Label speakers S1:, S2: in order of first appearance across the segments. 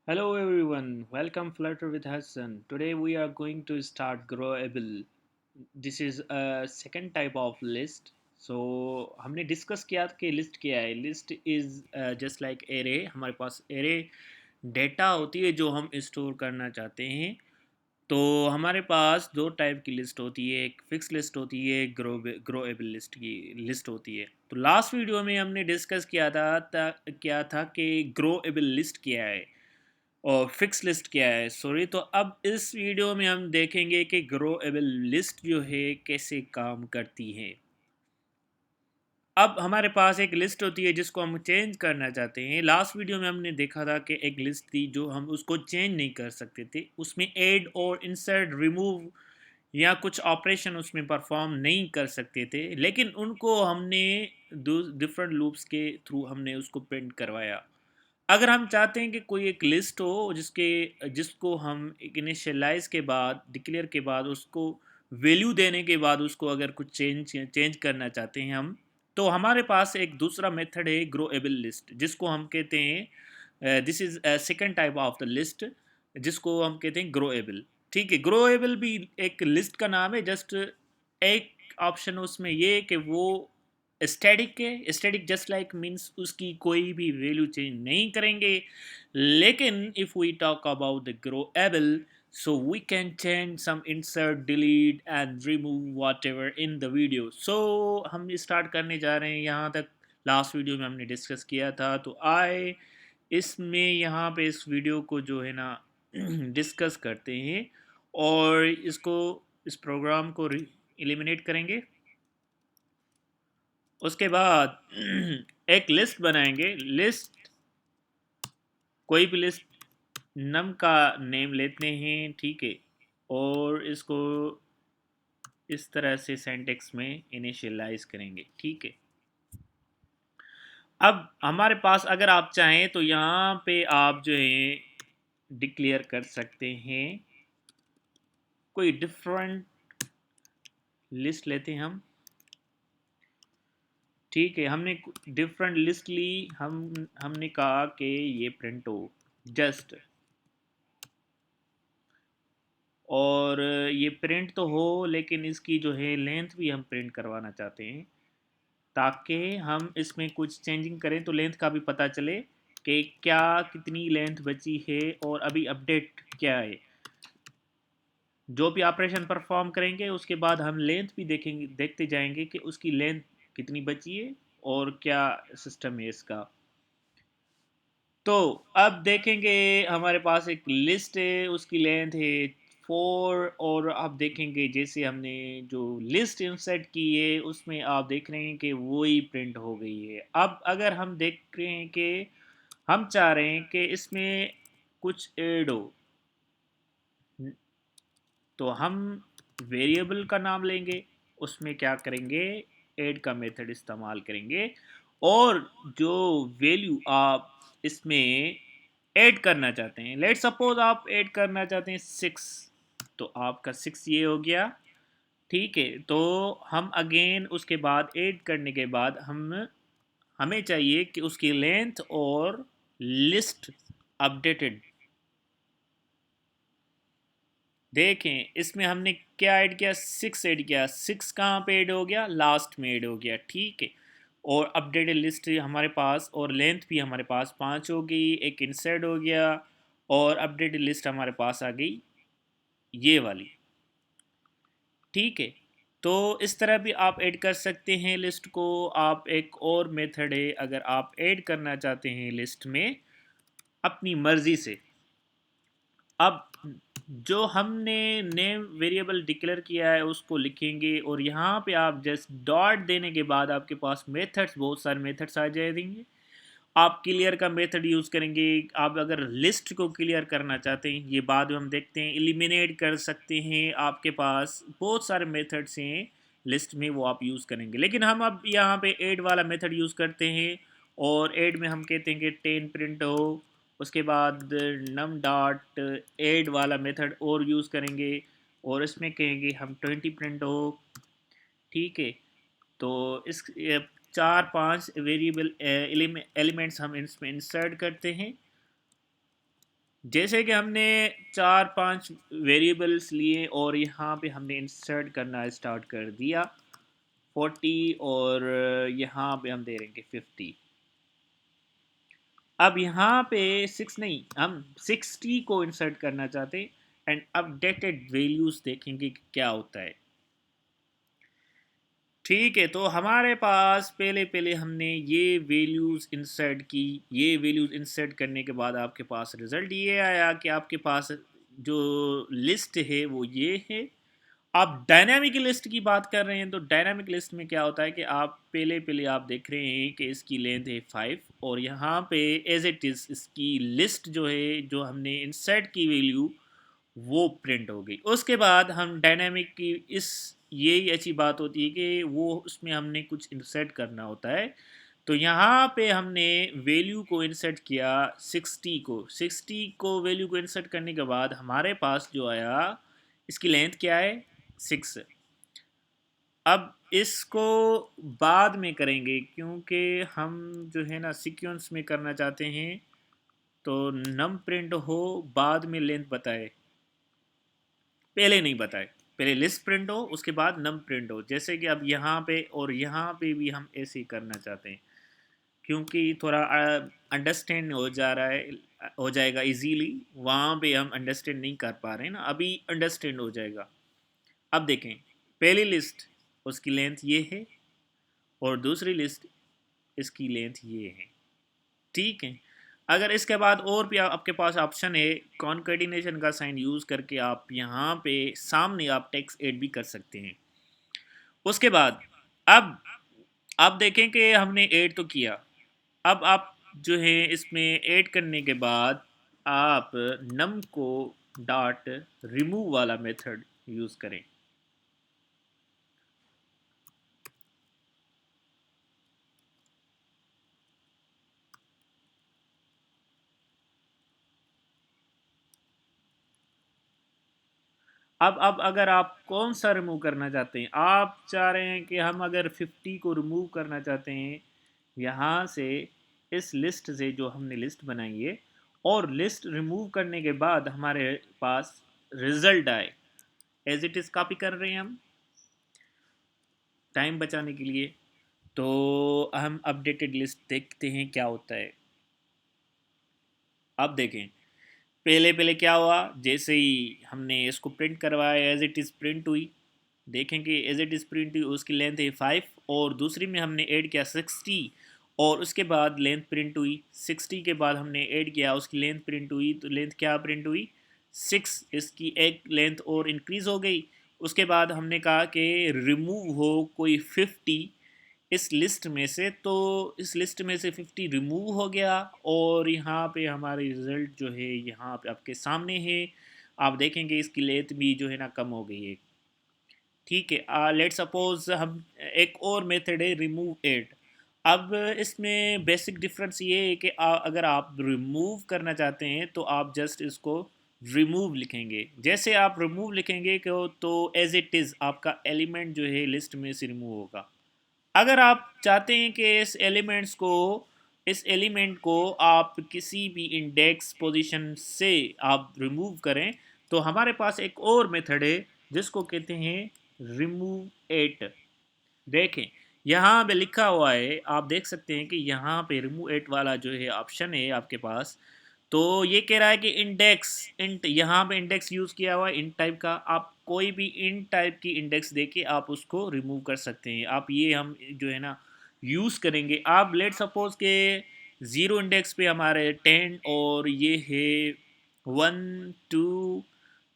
S1: Hello everyone, welcome Flutter with Hassan. Today we are going to start Growable. This is a second type of list. So हमने discuss किया कि list क्या है. List is just like array. हमारे पास array data होती है जो हम स्टोर करना चाहते हैं. तो हमारे पास दो टाइप की लिस्ट होती है. एक फिक्स लिस्ट होती है, एक ग्रोएबल लिस्ट की लिस्ट होती है. तो लास्ट वीडियो में हमने डिस्कस किया था कि ग्रोएबल लिस्ट क्या है और फिक्स लिस्ट क्या है. सॉरी. तो अब इस वीडियो में हम देखेंगे कि ग्रोएबल लिस्ट जो है कैसे काम करती है. अब हमारे पास एक लिस्ट होती है जिसको हम चेंज करना चाहते हैं. लास्ट वीडियो में हमने देखा था कि एक लिस्ट थी जो हम उसको चेंज नहीं कर सकते थे. उसमें ऐड और इंसर्ट रिमूव या कुछ ऑपरेशन उसमें परफॉर्म नहीं कर सकते थे, लेकिन उनको हमने डिफरेंट लूप्स के थ्रू हमने उसको प्रिंट करवाया. अगर हम चाहते हैं कि कोई एक लिस्ट हो जिसको हम एक इनिशियलाइज के बाद, डिक्लेयर के बाद, उसको वैल्यू देने के बाद उसको अगर कुछ चेंज करना चाहते हैं हम, तो हमारे पास एक दूसरा मेथड है ग्रोएबल लिस्ट, जिसको हम कहते हैं this is second type of the list, जिसको हम कहते हैं ग्रोएबल. ठीक है, ग्रोएबल भी एक लिस्ट का नाम है. जस्ट एक ऑप्शन उसमें ये है कि वो स्टैटिक है. स्टैटिक जस्ट लाइक मीन्स उसकी कोई भी वैल्यू चेंज नहीं करेंगे. लेकिन if we talk about the growable, so we can change some, insert, delete and remove whatever in the video. So हम स्टार्ट करने जा रहे हैं. यहाँ तक लास्ट वीडियो में हमने डिस्कस किया था. तो आए इसमें यहाँ पे इस वीडियो को जो है ना डिस्कस करते हैं और इस प्रोग्राम को एलिमिनेट करेंगे. उसके बाद एक लिस्ट बनाएंगे. लिस्ट, कोई भी लिस्ट, नम का नेम लेते हैं. ठीक है, और इसको इस तरह से सिंटैक्स में इनिशियलाइज करेंगे. ठीक है. अब हमारे पास अगर आप चाहें तो यहाँ पे आप जो है डिक्लेयर कर सकते हैं. कोई डिफरेंट लिस्ट लेते हैं हम. ठीक है, हमने डिफरेंट लिस्ट ली. हमने कहा कि ये प्रिंट हो जस्ट, और ये प्रिंट तो हो, लेकिन इसकी जो है लेंथ भी हम प्रिंट करवाना चाहते हैं, ताकि हम इसमें कुछ चेंजिंग करें तो लेंथ का भी पता चले कि क्या कितनी लेंथ बची है और अभी अपडेट क्या है. जो भी ऑपरेशन परफॉर्म करेंगे उसके बाद हम लेंथ भी देखते जाएंगे कि उसकी लेंथ कितनी बची है और क्या सिस्टम है इसका. तो अब देखेंगे हमारे पास एक लिस्ट है, उसकी लेंथ है 4. और आप देखेंगे जैसे हमने जो लिस्ट इंसर्ट की है उसमें आप देख रहे हैं कि वो ही प्रिंट हो गई है. अब अगर हम देख रहे हैं कि हम चाह रहे हैं कि इसमें कुछ ऐड हो, तो हम वेरिएबल का नाम लेंगे. उसमें क्या करेंगे, ऐड का मेथड इस्तेमाल करेंगे. और जो वैल्यू आप इसमें ऐड करना चाहते हैं, लेट सपोज आप ऐड करना चाहते हैं 6, तो आपका 6 ये हो गया. ठीक है, तो हम अगेन उसके बाद ऐड करने के बाद हमें चाहिए कि उसकी लेंथ और लिस्ट अपडेटेड. देखें इसमें हमने क्या ऐड किया, 6 ऐड किया. 6 कहाँ पे ऐड हो गया, लास्ट में ऐड हो गया. ठीक है, और अपडेटेड लिस्ट हमारे पास, और लेंथ भी हमारे पास 5 हो गई. एक इंसर्ट हो गया और अपडेटेड लिस्ट हमारे पास आ गई ये वाली. ठीक है, तो इस तरह भी आप ऐड कर सकते हैं लिस्ट को. आप एक और मेथड है, अगर आप ऐड करना चाहते हैं लिस्ट में अपनी मर्ज़ी से. अब जो हमने नेम वेरिएबल डिक्लेयर किया है उसको लिखेंगे, और यहाँ पे आप जस्ट डॉट देने के बाद आपके पास मेथड्स, बहुत सारे मेथड्स आ जाएंगे. आप क्लियर का मेथड यूज़ करेंगे. आप अगर लिस्ट को क्लियर करना चाहते हैं, ये बाद में हम देखते हैं, एलिमिनेट कर सकते हैं. आपके पास बहुत सारे मेथड्स हैं लिस्ट में, वो आप यूज़ करेंगे. लेकिन हम अब यहाँ पे ऐड वाला मेथड यूज़ करते हैं, और ऐड में हम कहते हैं कि 10 प्रिंट हो. उसके बाद नम डॉट ऐड वाला मेथड और यूज़ करेंगे, और इसमें कहेंगे हम 20 प्रिंट हो. ठीक है, तो इस 4-5 वेरिएबल एलिमेंट्स हम इसमें इंसर्ट करते हैं. जैसे कि हमने 4-5 वेरिएबल्स लिए और यहाँ पे हमने इंसर्ट करना स्टार्ट कर दिया 40 और यहाँ पे हम दे देंगे 50। अब यहाँ पे 6 नहीं, हम 60 को इंसर्ट करना चाहते हैं एंड अपडेटेड वैल्यूज़ देखेंगे कि क्या होता है। ठीक है, तो हमारे पास पहले पहले हमने ये वैल्यूज़ इंसर्ट की। ये वैल्यूज़ इंसर्ट करने के बाद आपके पास रिज़ल्ट ये आया कि आपके पास जो लिस्ट है वो ये है। आप डायनामिक लिस्ट की बात कर रहे हैं तो डायनामिक लिस्ट में क्या होता है कि आप पहले पहले आप देख रहे हैं कि इसकी लेंथ है 5 और यहाँ पे एज इट इज़ इसकी लिस्ट जो है जो हमने इंसर्ट की वैल्यू वो प्रिंट हो गई। उसके बाद हम डायनामिक की इस यही अच्छी बात होती है कि वो उसमें हमने कुछ इंसर्ट करना होता है। तो यहाँ पे हमने वैल्यू को इंसर्ट किया 60 को वैल्यू को इंसर्ट करने के बाद हमारे पास जो आया इसकी लेंथ क्या है 6। अब इसको बाद में करेंगे क्योंकि हम जो है ना सीक्वेंस में करना चाहते हैं तो नम प्रिंट हो बाद में लेंथ बताए, पहले नहीं बताए। पहले लिस्ट प्रिंट हो उसके बाद नम प्रिंट हो, जैसे कि अब यहाँ पे और यहाँ पे भी हम ऐसे ही करना चाहते हैं क्योंकि थोड़ा अंडरस्टैंड हो जा रहा है, हो जाएगा इजीली। वहाँ पे हम अंडरस्टैंड नहीं कर पा रहे हैं ना, अभी अंडरस्टैंड हो जाएगा। अब देखें, पहली लिस्ट उसकी लेंथ ये है और दूसरी लिस्ट इसकी लेंथ ये है। ठीक है, अगर इसके बाद और भी आपके पास ऑप्शन है कॉन्केटिनेशन का साइन यूज़ करके आप यहाँ पे सामने आप टेक्स्ट ऐड भी कर सकते हैं। उसके बाद अब आप देखें कि हमने ऐड तो किया। अब आप जो है इसमें ऐड करने के बाद आप नम को डॉट रिमूव वाला मेथड यूज़ करें। अब अगर आप कौन सा रिमूव करना चाहते हैं, आप चाह रहे हैं कि हम अगर 50 को रिमूव करना चाहते हैं यहाँ से, इस लिस्ट से जो हमने लिस्ट बनाई है, और लिस्ट रिमूव करने के बाद हमारे पास रिजल्ट आए एज इट इज़ कॉपी कर रहे हैं हम टाइम बचाने के लिए। तो हम अपडेटेड लिस्ट देखते हैं क्या होता है। अब देखें, पहले पहले क्या हुआ, जैसे ही हमने इसको प्रिंट करवाया एज इट इज़ प्रिंट हुई। देखें कि एज इट इज़ प्रिंट हुई, उसकी लेंथ है 5 और दूसरी में हमने ऐड किया 60 और उसके बाद लेंथ प्रिंट हुई 60 के बाद हमने ऐड किया उसकी लेंथ प्रिंट हुई, तो लेंथ क्या प्रिंट हुई 6। इसकी एक लेंथ और इंक्रीज़ हो गई। उसके बाद हमने कहा कि रिमूव हो कोई 50 इस लिस्ट में से, तो इस लिस्ट में से 50 रिमूव हो गया और यहाँ पे हमारी रिज़ल्ट जो है यहाँ पे आपके सामने है। आप देखेंगे इसकी लेंथ भी जो है ना कम हो गई है। ठीक है, लेट सपोज हम एक और मेथड है रिमूव एट। अब इसमें बेसिक डिफरेंस ये है कि अगर आप रिमूव करना चाहते हैं तो आप जस्ट इसको रिमूव लिखेंगे। जैसे आप रिमूव लिखेंगे तो एज इट इज़ आपका एलिमेंट जो है लिस्ट में से रिमूव होगा। अगर आप चाहते हैं कि इस एलिमेंट को आप किसी भी इंडेक्स पोजीशन से आप रिमूव करें तो हमारे पास एक और मेथड है जिसको कहते हैं रिमूव एट। देखें, यहाँ पे लिखा हुआ है, आप देख सकते हैं कि यहाँ पे रिमूव एट वाला जो है ऑप्शन है आपके पास। तो ये कह रहा है कि इंट यहाँ पे इंडेक्स यूज़ किया हुआ है इंट टाइप का। आप कोई भी इंट टाइप की इंडेक्स देके आप उसको रिमूव कर सकते हैं। आप ये हम जो है ना यूज़ करेंगे। आप लेट सपोज के ज़ीरो इंडेक्स पे हमारे 10 और ये है 1 2,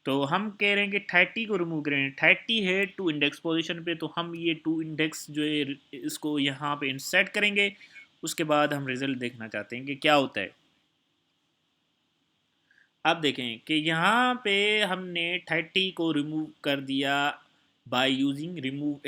S1: तो हम कह रहे हैं कि 30 को रिमूव करें। 30 है 2 इंडेक्स पोजीशन पे, तो हम ये 2 इंडेक्स जो है इसको यहाँ पे इंसर्ट करेंगे। उसके बाद हम रिजल्ट देखना चाहते हैं कि क्या होता है। अब देखें कि यहाँ पे हमने 30 को रिमूव कर दिया बाय यूजिंग रिमूव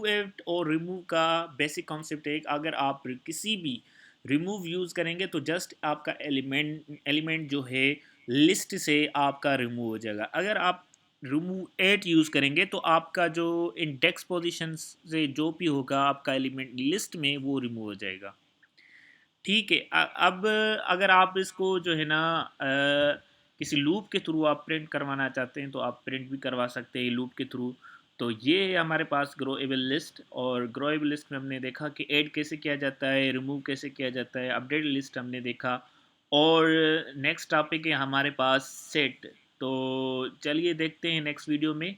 S1: एट और रिमूव का बेसिक कॉन्सेप्ट है कि अगर आप किसी भी रिमूव यूज़ करेंगे तो जस्ट आपका एलिमेंट जो है लिस्ट से आपका रिमूव हो जाएगा। अगर आप रिमूव एट यूज़ करेंगे तो आपका जो इंडेक्स पोजीशन से जो भी होगा आपका एलिमेंट लिस्ट में वो रिमूव हो जाएगा। ठीक है। अब अगर आप इसको जो है ना किसी लूप के थ्रू आप प्रिंट करवाना चाहते हैं तो आप प्रिंट भी करवा सकते हैं लूप के थ्रू। तो ये है हमारे पास ग्रोएबल लिस्ट, और ग्रोएबल लिस्ट में हमने देखा कि ऐड कैसे किया जाता है, रिमूव कैसे किया जाता है, अपडेट लिस्ट हमने देखा। और नेक्स्ट टॉपिक है हमारे पास सेट। तो चलिए देखते हैं नेक्स्ट वीडियो में।